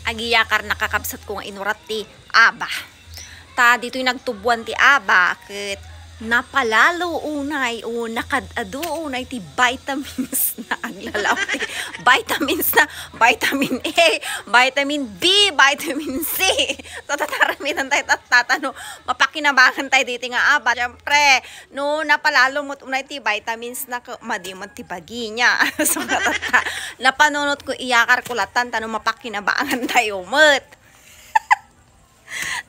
Agiyakar nakakabsat ko nga inurat ti aba. Ta dito'y nagtubuan ti aba ket napalalo unay o nakadado unay ti vitamins na aglalaw ti vitamins na vitamin A, vitamin B, vitamin C. So tataramitan tayo tatano mapakinabangan tayo dito nga aba. Siyempre, no napalalo mo unay ti vitamins na madiman ti bagi niya. So napanunot ko iyakar kulatan tano mapakinabangan tayo mat.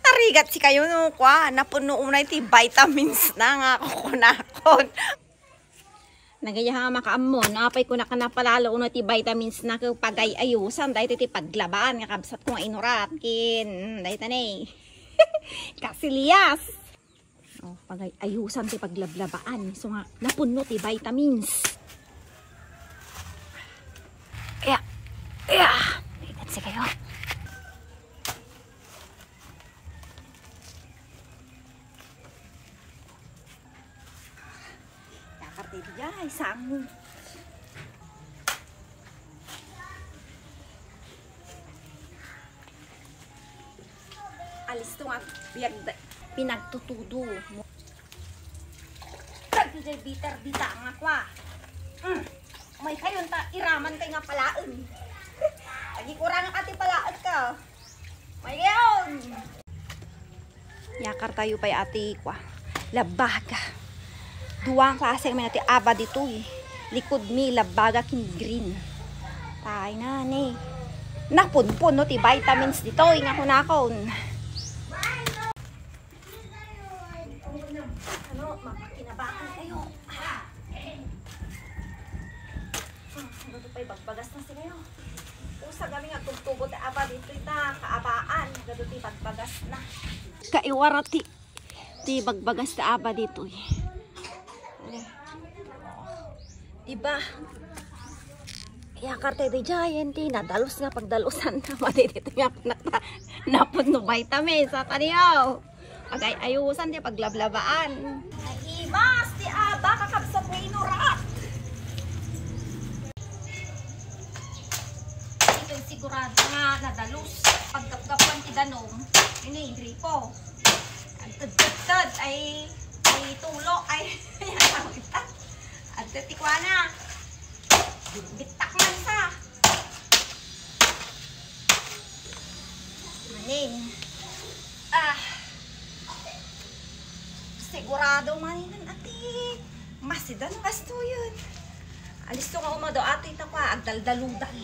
Narigat si kayo no kwa napuno unay ti vitamins na nga kukunakon. Nagaya nga makaamon apay ko nakanapalalo unay ti vitamins na pagay ayusan dahil ti paglabaan nga kabsat ko nga inurat kin dahil tanay kasilias pagay ayusan ti paglablabaan so nga napuno ti vitamins. Narigat si kayo. Ay, sang. Alis to nga pinagtutudo mo. Kagdijay bitter-bita nga kwa. May kayon ta iraman kay nga palaan. Agi kurang ati palaan ka. May gayon. Yakar tayo pa'y ati kwa. Labaga. Duwang klase kami natin aba dito eh. Likod mi, labaga kin green. Tay na ni. Napunpun no ti vitamins dito. Nga kunakon. Ano, mapakinabakan kayo. Ano pa'y bagbagas na si kayo. Usa kami nga tugtugot aba dito ita. Kaabaan. Gado ti bagbagas na. Kaiwara ti bagbagas na aba dito eh. Diba? Yakar tayo di giant nadalos nga pagdalusan na matitito nga napod no vitamins sa taniyaw. Agay ayusan di paglablabaan. Naibas di aba kakabsat nga inurat. Ito'y sigurado nga nadalos pagkapkapan ti danom. Ini gripo. Ang tad ay tulo ay at tikwana bitak man sa maning sigurado maninan ati masidan gasto yun alis to nga umado ati takwa agdaldaludal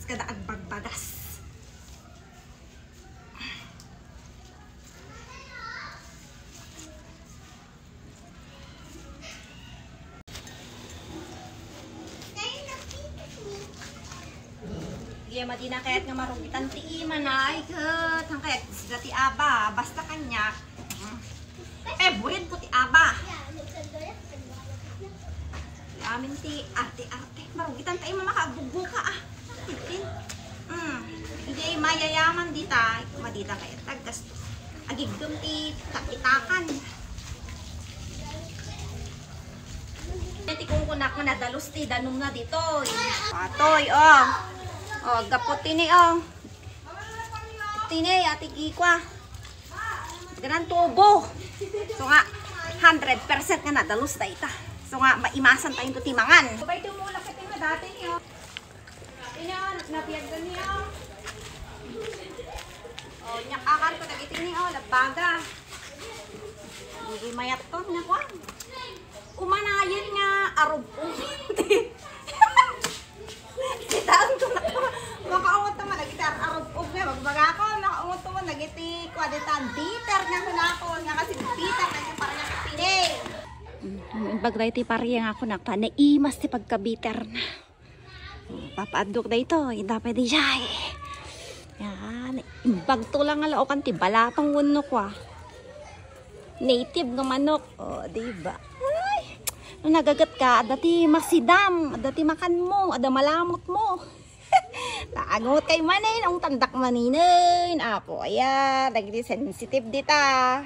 kada agbagbagas. Iya madina kayat nga marugitan ti ima na ay kat ang kayat sila ti aba basta kanya buhin po ti aba amin ti arte marugitan ta ima makagbugo ka titin hindi mayayaman dita madita kayat taggas agigdom ti takitakan ti kung kunak nga nadalos ti danom na dito patoy gapot tini tini ati gikwa ganan tubo so nga 100% nga nadalos da ita so nga maimasan tayong tutimangan sabay tumulak sa tina dati niyo napiyag niyo nyakakan ko nagiti niyo labaga hindi mayat to na kwa kumanayin nga arob Sitaon ko na makaungot naman nagitar arog-og na magbaga ko nakaungot naman nagiti kwaditan bitter nga kunako nga kasi bitter kasi para nga pinig bagday ti pariya nga ako nakta naimas ti pagka-bitter na papaadok na ito hindi pwede siya yan bagto lang nga laokan ti balatong wunok native nga manok diba nung nagagat ka, dati masidam, dati makan mo, ada malamot mo. Taangot kay manin, ang tandak maninin. Apo, ayan, naging sensitive dita.